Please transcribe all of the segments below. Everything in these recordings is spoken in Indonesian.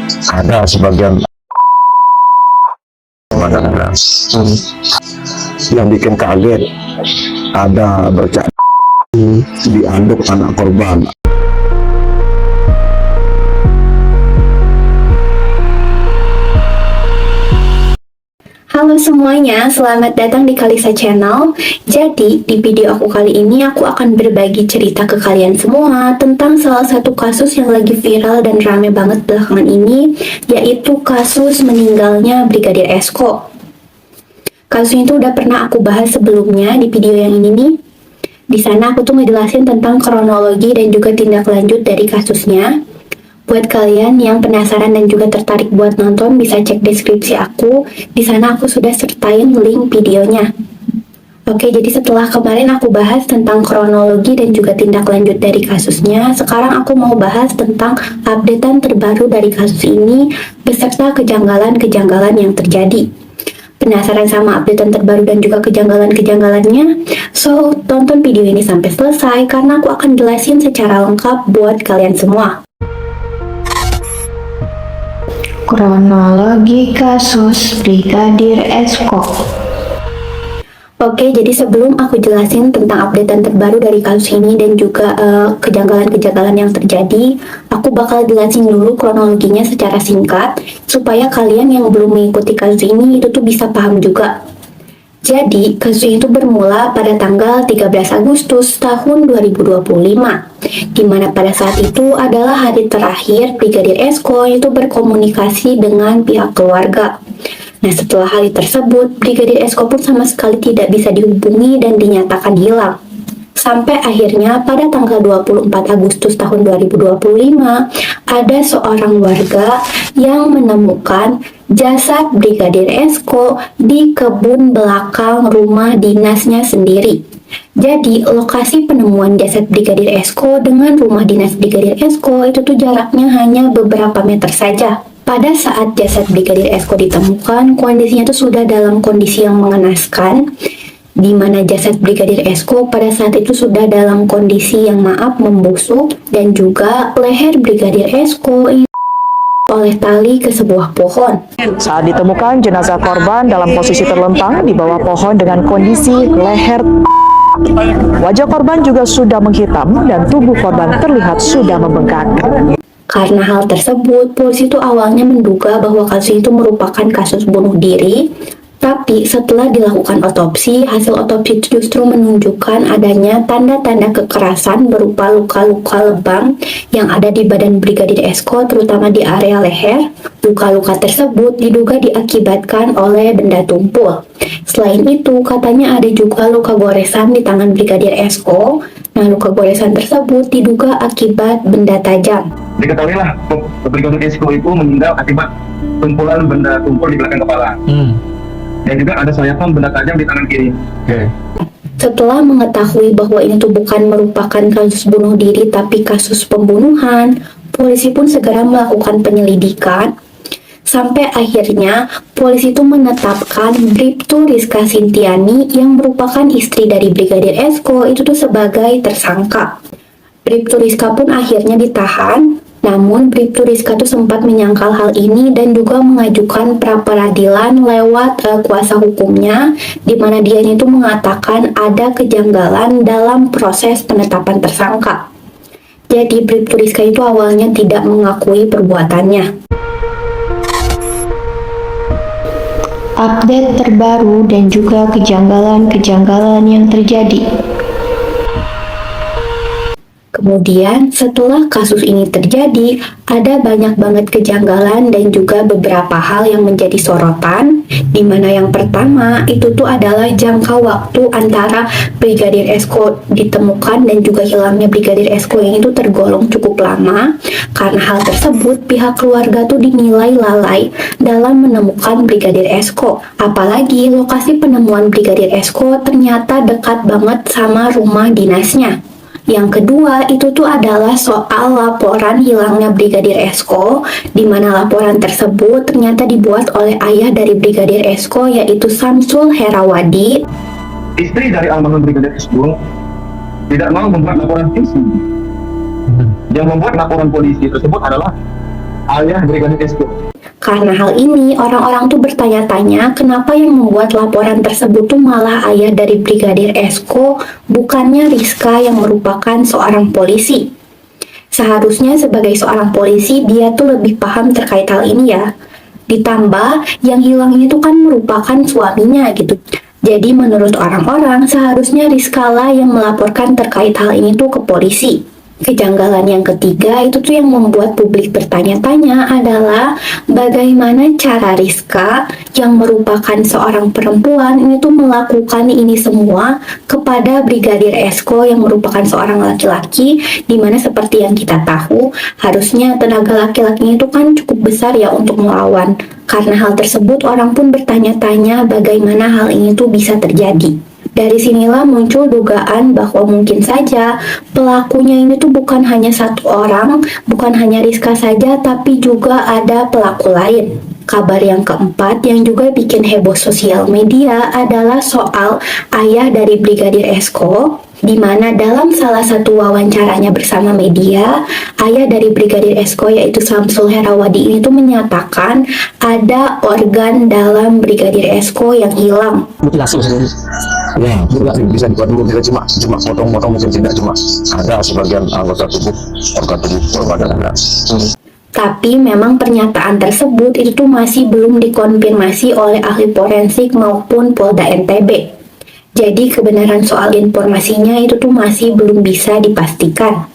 Ada sebagian pemandangan yang bikin kaget, ada bercak diaduk anak korban. Halo semuanya, selamat datang di Kalisa Channel. Jadi, di video aku kali ini aku akan berbagi cerita ke kalian semua tentang salah satu kasus yang lagi viral dan rame banget belakangan ini, yaitu kasus meninggalnya Brigadir Esko. Kasus itu udah pernah aku bahas sebelumnya di video yang ini nih. Di sana aku tuh ngejelasin tentang kronologi dan juga tindak lanjut dari kasusnya. Buat kalian yang penasaran dan juga tertarik buat nonton, bisa cek deskripsi aku. Di sana aku sudah sertain link videonya. Oke, jadi setelah kemarin aku bahas tentang kronologi dan juga tindak lanjut dari kasusnya, sekarang aku mau bahas tentang updatean terbaru dari kasus ini beserta kejanggalan-kejanggalan yang terjadi. Penasaran sama updatean terbaru dan juga kejanggalan-kejanggalannya? So, tonton video ini sampai selesai karena aku akan jelasin secara lengkap buat kalian semua. Kronologi kasus Brigadir Esko. Oke, jadi sebelum aku jelasin tentang updatean terbaru dari kasus ini dan juga kejanggalan-kejanggalan yang terjadi, aku bakal jelasin dulu kronologinya secara singkat supaya kalian yang belum mengikuti kasus ini itu tuh bisa paham juga. Jadi, kasus itu bermula pada tanggal 13 Agustus tahun 2025, di mana pada saat itu adalah hari terakhir Brigadir Esko itu berkomunikasi dengan pihak keluarga. Nah, setelah hari tersebut, Brigadir Esko pun sama sekali tidak bisa dihubungi dan dinyatakan hilang. Sampai akhirnya pada tanggal 24 Agustus tahun 2025, ada seorang warga yang menemukan jasad Brigadir Esko di kebun belakang rumah dinasnya sendiri. Jadi, lokasi penemuan jasad Brigadir Esko dengan rumah dinas Brigadir Esko itu tuh jaraknya hanya beberapa meter saja. Pada saat jasad Brigadir Esko ditemukan, kondisinya tuh sudah dalam kondisi yang mengenaskan, di mana jasad Brigadir Esko pada saat itu sudah dalam kondisi yang membusuk, dan juga leher Brigadir Esko oleh tali ke sebuah pohon. Saat ditemukan, jenazah korban dalam posisi terlentang di bawah pohon dengan kondisi leher. Wajah korban juga sudah menghitam dan tubuh korban terlihat sudah membengkak. Karena hal tersebut, polisi itu awalnya menduga bahwa kasus itu merupakan kasus bunuh diri. Tapi setelah dilakukan otopsi, hasil otopsi itu justru menunjukkan adanya tanda-tanda kekerasan berupa luka-luka lebam yang ada di badan Brigadir Esko, terutama di area leher. Luka-luka tersebut diduga diakibatkan oleh benda tumpul. Selain itu, katanya ada juga luka goresan di tangan Brigadir Esko. Nah, luka goresan tersebut diduga akibat benda tajam. Diketahuilah Brigadir Esko itu meninggal akibat tumpulan benda tumpul di belakang kepala. Dan juga ada sayapan benda tajam di tangan kiri. Setelah mengetahui bahwa ini tuh bukan merupakan kasus bunuh diri tapi kasus pembunuhan, polisi pun segera melakukan penyelidikan. Sampai akhirnya polisi itu menetapkan Bribtu Rizka Sintiani yang merupakan istri dari Brigadir Esko itu tuh sebagai tersangka. Bribtu Rizka pun akhirnya ditahan. Namun, Bribtu Rizka tuh sempat menyangkal hal ini dan juga mengajukan pra-peradilan lewat kuasa hukumnya, di mana dia itu mengatakan ada kejanggalan dalam proses penetapan tersangka. Jadi, Bribtu Rizka itu awalnya tidak mengakui perbuatannya. Update terbaru dan juga kejanggalan-kejanggalan yang terjadi. Kemudian setelah kasus ini terjadi, ada banyak banget kejanggalan dan juga beberapa hal yang menjadi sorotan, di mana yang pertama itu tuh adalah jangka waktu antara Brigadir Esko ditemukan dan juga hilangnya Brigadir Esko yang itu tergolong cukup lama. Karena hal tersebut, pihak keluarga tuh dinilai lalai dalam menemukan Brigadir Esko. Apalagi lokasi penemuan Brigadir Esko ternyata dekat banget sama rumah dinasnya. Yang kedua itu tuh adalah soal laporan hilangnya Brigadir Esko, di mana laporan tersebut ternyata dibuat oleh ayah dari Brigadir Esko, yaitu Samsul Herawadi. Istri dari almarhum Brigadir Esko tidak mau membuat laporan polisi. Yang membuat laporan polisi tersebut adalah ayah Brigadir Esko. Karena hal ini, orang-orang tuh bertanya-tanya kenapa yang membuat laporan tersebut tuh malah ayah dari Brigadir Esko, bukannya Rizka yang merupakan seorang polisi. Seharusnya sebagai seorang polisi, dia tuh lebih paham terkait hal ini ya. Ditambah, yang hilang ini tuh kan merupakan suaminya gitu. Jadi menurut orang-orang, seharusnya Rizka lah yang melaporkan terkait hal ini tuh ke polisi. Kejanggalan yang ketiga itu tuh yang membuat publik bertanya-tanya adalah bagaimana cara Rizka yang merupakan seorang perempuan ini tuh melakukan ini semua kepada Brigadir Esko yang merupakan seorang laki-laki, dimana seperti yang kita tahu harusnya tenaga laki-lakinya itu kan cukup besar ya untuk melawan. Karena hal tersebut orang pun bertanya-tanya bagaimana hal ini tuh bisa terjadi. Dari sinilah muncul dugaan bahwa mungkin saja pelakunya ini tuh bukan hanya satu orang, bukan hanya Rizka saja, tapi juga ada pelaku lain. Kabar yang keempat yang juga bikin heboh sosial media adalah soal ayah dari Brigadir Esko, di mana dalam salah satu wawancaranya bersama media, ayah dari Brigadir Esko yaitu Samsul Herawadi ini tuh menyatakan ada organ dalam Brigadir Esko yang hilang. Mutilasi maksudnya. Ya, bisa dibuat dulu, bisa cuma potong-potong, mungkin tidak cuma ada sebagian anggota tubuh, organ tubuh korban dan ada. Tapi memang pernyataan tersebut itu tuh masih belum dikonfirmasi oleh ahli forensik maupun Polda NTB. Jadi kebenaran soal informasinya itu tuh masih belum bisa dipastikan.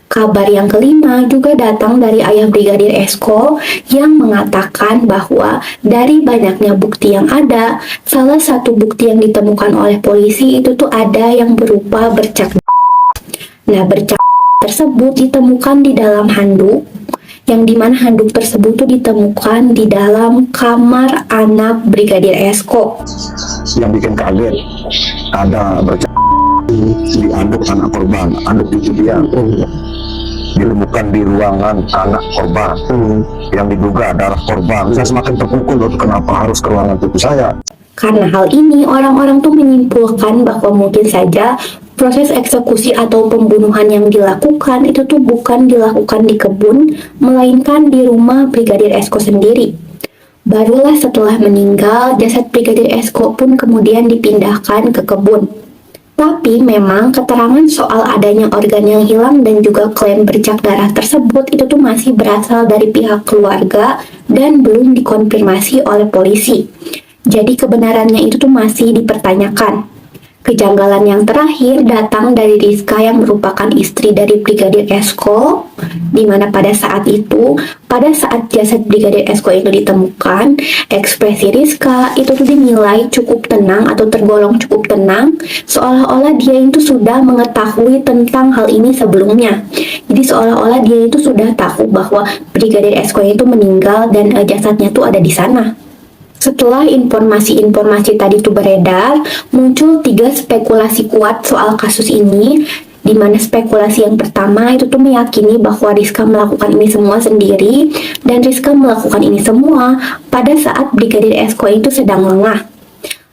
Kabar yang kelima juga datang dari ayah Brigadir Esko yang mengatakan bahwa dari banyaknya bukti yang ada, salah satu bukti yang ditemukan oleh polisi itu tuh ada yang berupa bercak. Nah, bercak tersebut ditemukan di dalam handuk, yang dimana handuk tersebut tuh ditemukan di dalam kamar anak Brigadir Esko. Yang bikin kaget, ada bercak di anduk anak korban, anduk itu dia ditemukan di ruangan anak korban yang diduga darah korban. Saya semakin terpukul loh, kenapa harus ke ruangan itu saya. Karena hal ini, orang-orang tuh menyimpulkan bahwa mungkin saja proses eksekusi atau pembunuhan yang dilakukan itu tuh bukan dilakukan di kebun, melainkan di rumah Brigadir Esko sendiri. Barulah setelah meninggal, jasad Brigadir Esko pun kemudian dipindahkan ke kebun. Tapi memang keterangan soal adanya organ yang hilang dan juga klaim bercak darah tersebut itu tuh masih berasal dari pihak keluarga dan belum dikonfirmasi oleh polisi. Jadi kebenarannya itu tuh masih dipertanyakan. Kejanggalan yang terakhir datang dari Rizka yang merupakan istri dari Brigadir Esko, di mana pada saat jasad Brigadir Esko itu ditemukan, ekspresi Rizka itu tuh dinilai cukup tenang atau tergolong cukup tenang, seolah-olah dia itu sudah mengetahui tentang hal ini sebelumnya. Jadi seolah-olah dia itu sudah tahu bahwa Brigadir Esko itu meninggal dan jasadnya tuh ada di sana. Setelah informasi-informasi tadi itu beredar, muncul 3 spekulasi kuat soal kasus ini, di mana spekulasi yang pertama itu tuh meyakini bahwa Rizka melakukan ini semua sendiri, dan Rizka melakukan ini semua pada saat Brigadir Esko itu sedang lengah.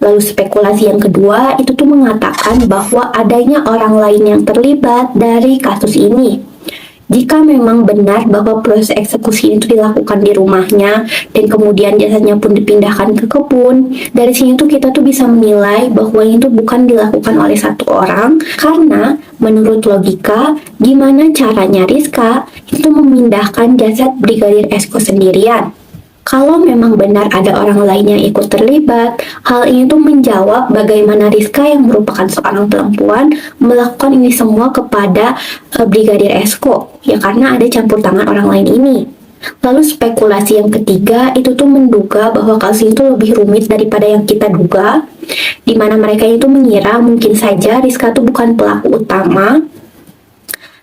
Lalu spekulasi yang kedua itu tuh mengatakan bahwa adanya orang lain yang terlibat dari kasus ini. Jika memang benar bahwa proses eksekusi itu dilakukan di rumahnya dan kemudian jasadnya pun dipindahkan ke kebun, dari sini tuh kita tuh bisa menilai bahwa itu bukan dilakukan oleh satu orang, karena menurut logika, gimana caranya Rizka itu memindahkan jasad Brigadir Esko sendirian? Kalau memang benar ada orang lain yang ikut terlibat, hal ini tuh menjawab bagaimana Rizka yang merupakan seorang perempuan melakukan ini semua kepada Brigadir Esko, ya karena ada campur tangan orang lain ini. Lalu spekulasi yang ketiga itu tuh menduga bahwa kasus itu lebih rumit daripada yang kita duga, di mana mereka itu mengira mungkin saja Rizka tuh bukan pelaku utama,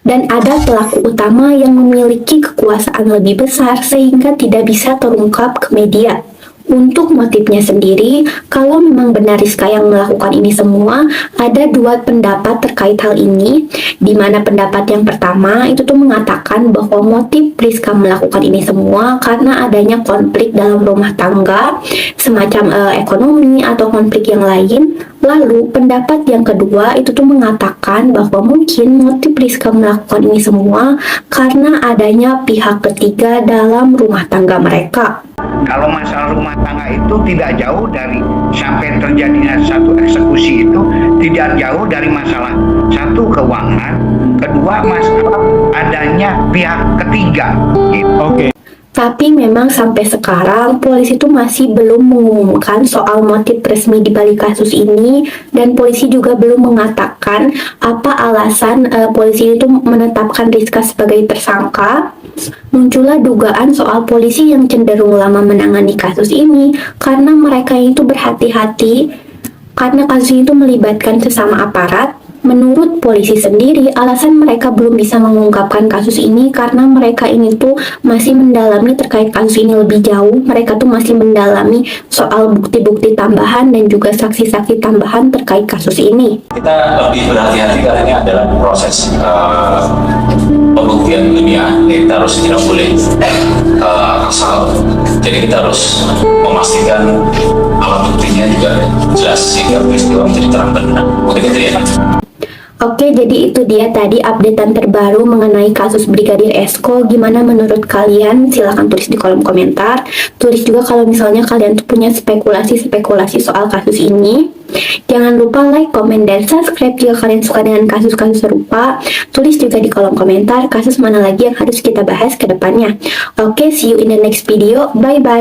dan ada pelaku utama yang memiliki kekuasaan lebih besar sehingga tidak bisa terungkap ke media. Untuk motifnya sendiri, kalau memang benar Rizka yang melakukan ini semua, ada 2 pendapat terkait hal ini, di mana pendapat yang pertama itu tuh mengatakan bahwa motif Rizka melakukan ini semua karena adanya konflik dalam rumah tangga, semacam ekonomi atau konflik yang lain, Lalu pendapat yang kedua itu tuh mengatakan bahwa mungkin motif Rizka melakukan ini semua karena adanya pihak ketiga dalam rumah tangga mereka. Kalau masalah rumah tangga itu tidak jauh dari sampai terjadinya satu eksekusi itu tidak jauh dari masalah satu keuangan, kedua masalah adanya pihak ketiga. Gitu. Tapi memang sampai sekarang polisi itu masih belum mengumumkan soal motif resmi di balik kasus ini, dan polisi juga belum mengatakan apa alasan polisi itu menetapkan Rizka sebagai tersangka. Muncullah dugaan soal polisi yang cenderung lama menangani kasus ini karena mereka itu berhati-hati karena kasus itu melibatkan sesama aparat. Menurut polisi sendiri, alasan mereka belum bisa mengungkapkan kasus ini karena mereka ini tuh masih mendalami terkait kasus ini lebih jauh. Mereka tuh masih mendalami soal bukti-bukti tambahan dan juga saksi-saksi tambahan terkait kasus ini. Kita lebih berhati-hati karena ini adalah proses pembuktian ilmiah. Kita harus tidak boleh asal. Jadi kita harus memastikan alat buktinya juga jelas sehingga peristiwa menjadi terang benderang. Mungkin itu ya. Oke, jadi itu dia tadi updatean terbaru mengenai kasus Brigadir Esko. Gimana menurut kalian? Silahkan tulis di kolom komentar. Tulis juga kalau misalnya kalian tuh punya spekulasi-spekulasi soal kasus ini. Jangan lupa like, komen, dan subscribe jika kalian suka dengan kasus-kasus serupa. Tulis juga di kolom komentar kasus mana lagi yang harus kita bahas ke depannya. Oke, see you in the next video. Bye-bye.